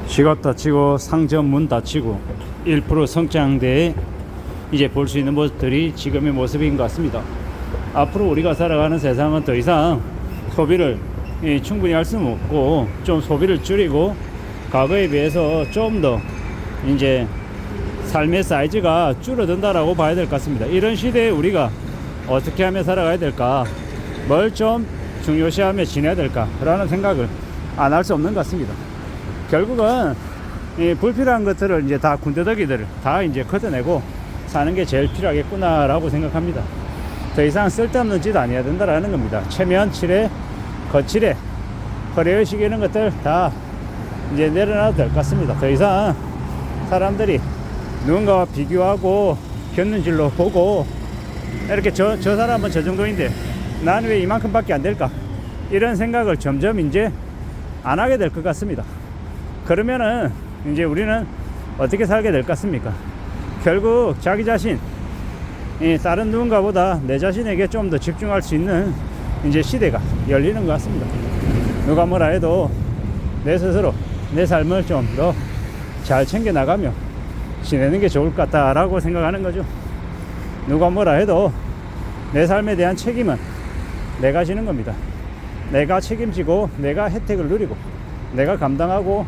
지갑 닫히고 상점 문 닫히고 1% 성장대에 이제 볼 수 있는 모습들이 지금의 모습인 것 같습니다. 앞으로 우리가 살아가는 세상은 더 이상 소비를 충분히 할 수는 없고 좀 소비를 줄이고 과거에 비해서 좀 더 이제 삶의 사이즈가 줄어든다라고 봐야 될 것 같습니다. 이런 시대에 우리가 어떻게 하며 살아가야 될까, 뭘 좀 중요시하며 지내야 될까 라는 생각을 안 할 수 없는 것 같습니다. 결국은 이 불필요한 것들을 이제 다 군더더기들을 다 이제 걷어내고 사는 게 제일 필요하겠구나 라고 생각합니다. 더 이상 쓸데없는 짓 안 해야 된다라는 겁니다. 체면, 칠해, 거칠해, 허례의식 이런 것들 다 이제 내려놔도 될 것 같습니다. 더 이상 사람들이 누군가와 비교하고 견눈질로 보고 이렇게 저 사람은 저 정도인데 나는 왜 이만큼밖에 안 될까, 이런 생각을 점점 이제 안 하게 될 것 같습니다. 그러면은 이제 우리는 어떻게 살게 될 것 같습니까? 결국 자기 자신, 다른 누군가보다 내 자신에게 좀 더 집중할 수 있는 이제 시대가 열리는 것 같습니다. 누가 뭐라 해도 내 스스로 내 삶을 좀 더 잘 챙겨 나가며 지내는 게 좋을 것 같다라고 생각하는 거죠. 누가 뭐라 해도 내 삶에 대한 책임은 내가 지는 겁니다. 내가 책임지고 내가 혜택을 누리고 내가 감당하고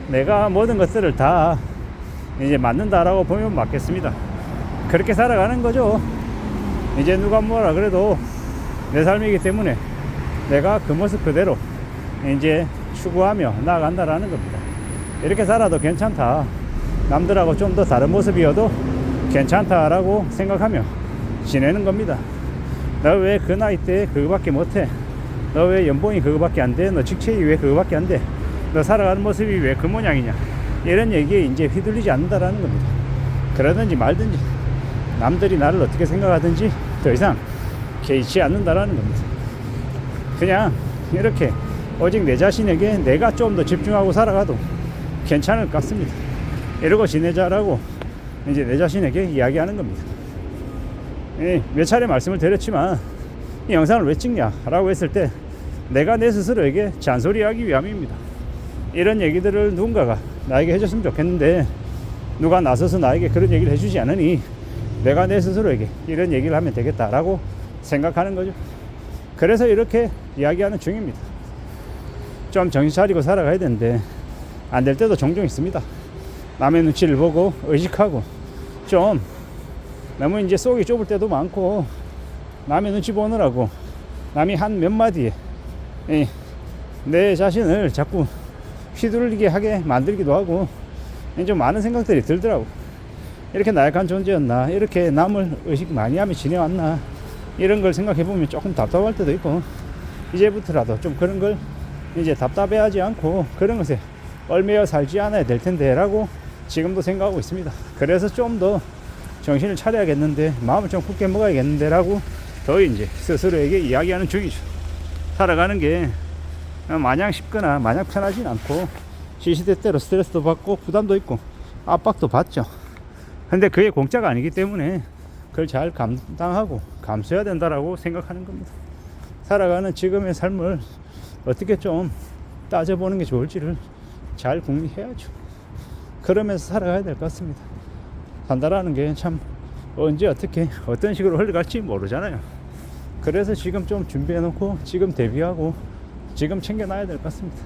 내가 모든 것들을 다 이제 맞는다라고 보면 맞겠습니다. 그렇게 살아가는 거죠. 이제 누가 뭐라 그래도 내 삶이기 때문에 내가 그 모습 그대로 이제 추구하며 나아간다라는 겁니다. 이렇게 살아도 괜찮다, 남들하고 좀 더 다른 모습이어도 괜찮다라고 생각하며 지내는 겁니다. 너 왜 그 나이 때 그거밖에 못해? 너 왜 연봉이 그거밖에 안 돼? 너 직책이 왜 그거밖에 안 돼? 너 살아가는 모습이 왜 그 모양이냐? 이런 얘기에 이제 휘둘리지 않는다라는 겁니다. 그러든지 말든지 남들이 나를 어떻게 생각하든지 더 이상 개의치 않는다라는 겁니다. 그냥 이렇게 오직 내 자신에게 내가 좀 더 집중하고 살아가도 괜찮을 것 같습니다. 이러고 지내자라고 이제 내 자신에게 이야기하는 겁니다. 몇 차례 말씀을 드렸지만 이 영상을 왜 찍냐 라고 했을 때 내가 내 스스로에게 잔소리하기 위함입니다. 이런 얘기들을 누군가가 나에게 해줬으면 좋겠는데 누가 나서서 나에게 그런 얘기를 해주지 않으니 내가 내 스스로에게 이런 얘기를 하면 되겠다라고 생각하는 거죠. 그래서 이렇게 이야기하는 중입니다. 좀 정신 차리고 살아가야 되는데 안 될 때도 종종 있습니다. 남의 눈치를 보고 의식하고 좀 너무 이제 속이 좁을 때도 많고 남의 눈치 보느라고 남이 한 몇 마디에 내 자신을 자꾸 휘둘리게 하게 만들기도 하고 좀 많은 생각들이 들더라고. 이렇게 나약한 존재였나, 이렇게 남을 의식 많이 하며 지내왔나, 이런 걸 생각해보면 조금 답답할 때도 있고 이제부터라도 좀 그런 걸 이제 답답해하지 않고 그런 것에 얽매여 살지 않아야 될 텐데 라고 지금도 생각하고 있습니다. 그래서 좀 더 정신을 차려야겠는데, 마음을 좀 굳게 먹어야겠는데 라고 더 이제 스스로에게 이야기하는 중이죠. 살아가는 게 마냥 쉽거나 마냥 편하진 않고 시시때때로 스트레스도 받고 부담도 있고 압박도 받죠. 근데 그게 공짜가 아니기 때문에 그걸 잘 감당하고 감수해야 된다라고 생각하는 겁니다. 살아가는 지금의 삶을 어떻게 좀 따져보는 게 좋을지를 잘 궁리해야죠. 그러면서 살아가야 될 것 같습니다. 산다라는 게 참 언제 어떻게 어떤 식으로 흘러갈지 모르잖아요. 그래서 지금 좀 준비해놓고 지금 대비하고 지금 챙겨놔야 될 것 같습니다.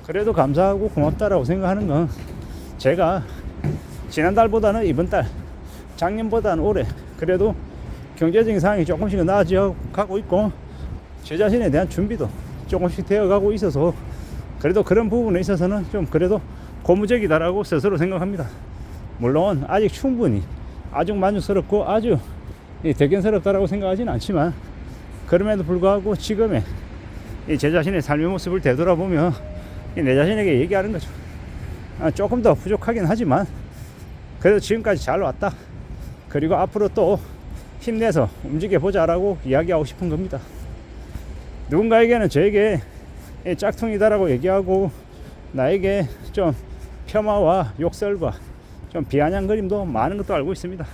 그래도 감사하고 고맙다라고 생각하는 건 제가 지난달보다는 이번 달, 작년보다는 올해 그래도 경제적인 상황이 조금씩 나아져 가고 있고 제 자신에 대한 준비도 조금씩 되어가고 있어서 그래도 그런 부분에 있어서는 좀 그래도 고무적이다라고 스스로 생각합니다. 물론 아직 충분히 아주 만족스럽고 아주 대견스럽다라고 생각하지는 않지만 그럼에도 불구하고 지금의 제 자신의 삶의 모습을 되돌아보며 내 자신에게 얘기하는 거죠. 조금 더 부족하긴 하지만 그래도 지금까지 잘 왔다, 그리고 앞으로 또 힘내서 움직여 보자라고 이야기하고 싶은 겁니다. 누군가에게는 저에게 짝퉁이다라고 얘기하고 나에게 좀 폄하와 욕설과 좀 비아냥거림도 많은 것도 알고 있습니다.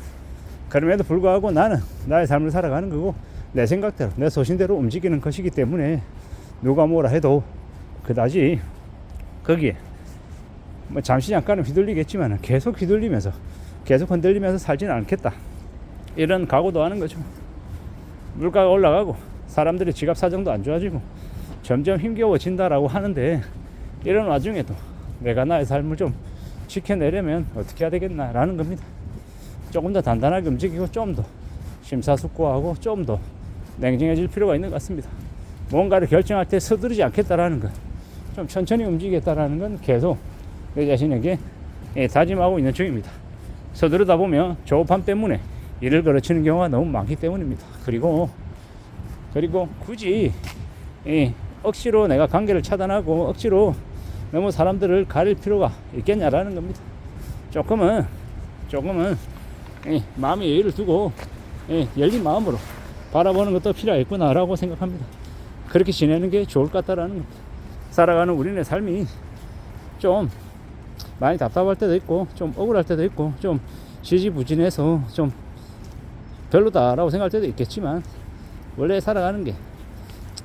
그럼에도 불구하고 나는 나의 삶을 살아가는 거고 내 생각대로 내 소신대로 움직이는 것이기 때문에 누가 뭐라 해도 그다지 거기에 뭐 잠시 잠깐은 휘둘리겠지만 계속 휘둘리면서 계속 흔들리면서 살지는 않겠다, 이런 각오도 하는 거죠. 물가가 올라가고 사람들의 지갑 사정도 안 좋아지고 점점 힘겨워진다라고 하는데, 이런 와중에도 내가 나의 삶을 좀 지켜내려면 어떻게 해야 되겠나라는 겁니다. 조금 더 단단하게 움직이고 좀 더 심사숙고하고 좀 더 냉정해질 필요가 있는 것 같습니다. 뭔가를 결정할 때 서두르지 않겠다라는 것, 좀 천천히 움직이겠다라는 건 계속 내 자신에게 다짐하고 있는 중입니다. 서두르다 보면 조급함 때문에 일을 걸어치는 경우가 너무 많기 때문입니다. 그리고 굳이 억지로 내가 관계를 차단하고 억지로 너무 사람들을 가릴 필요가 있겠냐라는 겁니다. 조금은 마음의 여유를 두고 열린 마음으로 바라보는 것도 필요하겠구나라고 생각합니다. 그렇게 지내는 게 좋을 것 같다라는 겁니다. 살아가는 우리네 삶이 좀 많이 답답할 때도 있고 좀 억울할 때도 있고 좀 지지부진해서 좀 별로다라고 생각할 때도 있겠지만, 원래 살아가는 게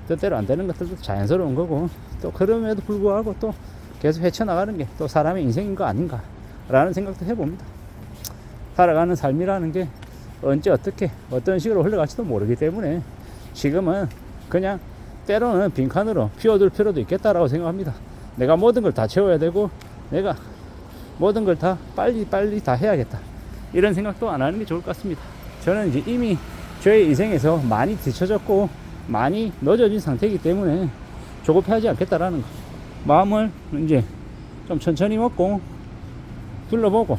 뜻대로 안 되는 것들도 자연스러운 거고, 또 그럼에도 불구하고 또 계속 헤쳐나가는 게 또 사람의 인생인 거 아닌가 라는 생각도 해봅니다. 살아가는 삶이라는 게 언제 어떻게 어떤 식으로 흘러갈지도 모르기 때문에 지금은 그냥 때로는 빈칸으로 피워둘 필요도 있겠다라고 생각합니다. 내가 모든 걸 다 채워야 되고 내가 모든 걸 다 빨리 다 해야겠다, 이런 생각도 안 하는 게 좋을 것 같습니다. 저는 이제 이미 저의 인생에서 많이 뒤쳐졌고 많이 늦어진 상태이기 때문에 조급해하지 않겠다라는 거, 마음을 이제 좀 천천히 먹고 둘러보고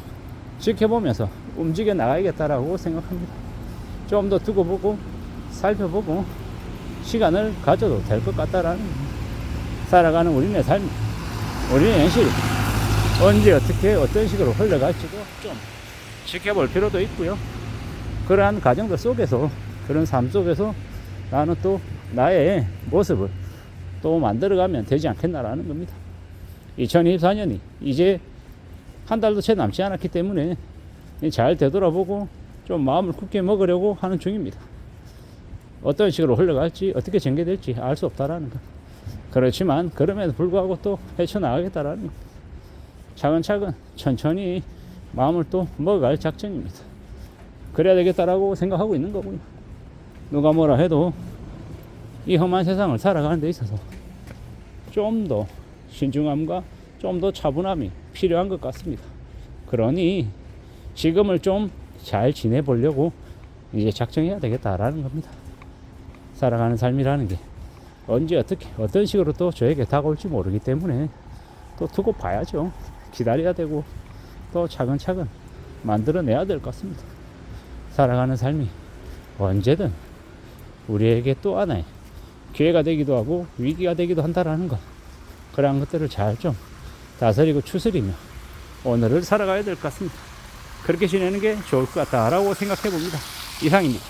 지켜보면서 움직여 나가야겠다라고 생각합니다. 좀 더 두고 보고 살펴보고 시간을 가져도 될 것 같다라는 겁니다. 살아가는 우리네 삶, 우리네 현실이 언제 어떻게 어떤 식으로 흘러갈지도 좀 지켜볼 필요도 있고요. 그러한 과정들 속에서, 그런 삶 속에서 나는 또 나의 모습을 또 만들어가면 되지 않겠나라는 겁니다. 2024년이 이제 한 달도 채 남지 않았기 때문에 잘 되돌아보고 좀 마음을 굳게 먹으려고 하는 중입니다. 어떤 식으로 흘러갈지 어떻게 전개될지 알 수 없다라는 것, 그렇지만 그럼에도 불구하고 또 헤쳐나가겠다라는 것, 차근차근 천천히 마음을 또 먹어갈 작정입니다. 그래야 되겠다라고 생각하고 있는 거고요. 누가 뭐라 해도 이 험한 세상을 살아가는 데 있어서 좀 더 신중함과 좀 더 차분함이 필요한 것 같습니다. 그러니 지금을 좀 잘 지내보려고 이제 작정해야 되겠다라는 겁니다. 살아가는 삶이라는 게 언제 어떻게 어떤 식으로 또 저에게 다가올지 모르기 때문에 또 두고 봐야죠. 기다려야 되고 또 차근차근 만들어내야 될 것 같습니다. 살아가는 삶이 언제든 우리에게 또 하나의 기회가 되기도 하고 위기가 되기도 한다라는 것, 그러한 것들을 잘 좀 다스리고 추스리며 오늘을 살아가야 될 것 같습니다. 그렇게 지내는 게 좋을 것 같다라고 생각해 봅니다. 이상입니다.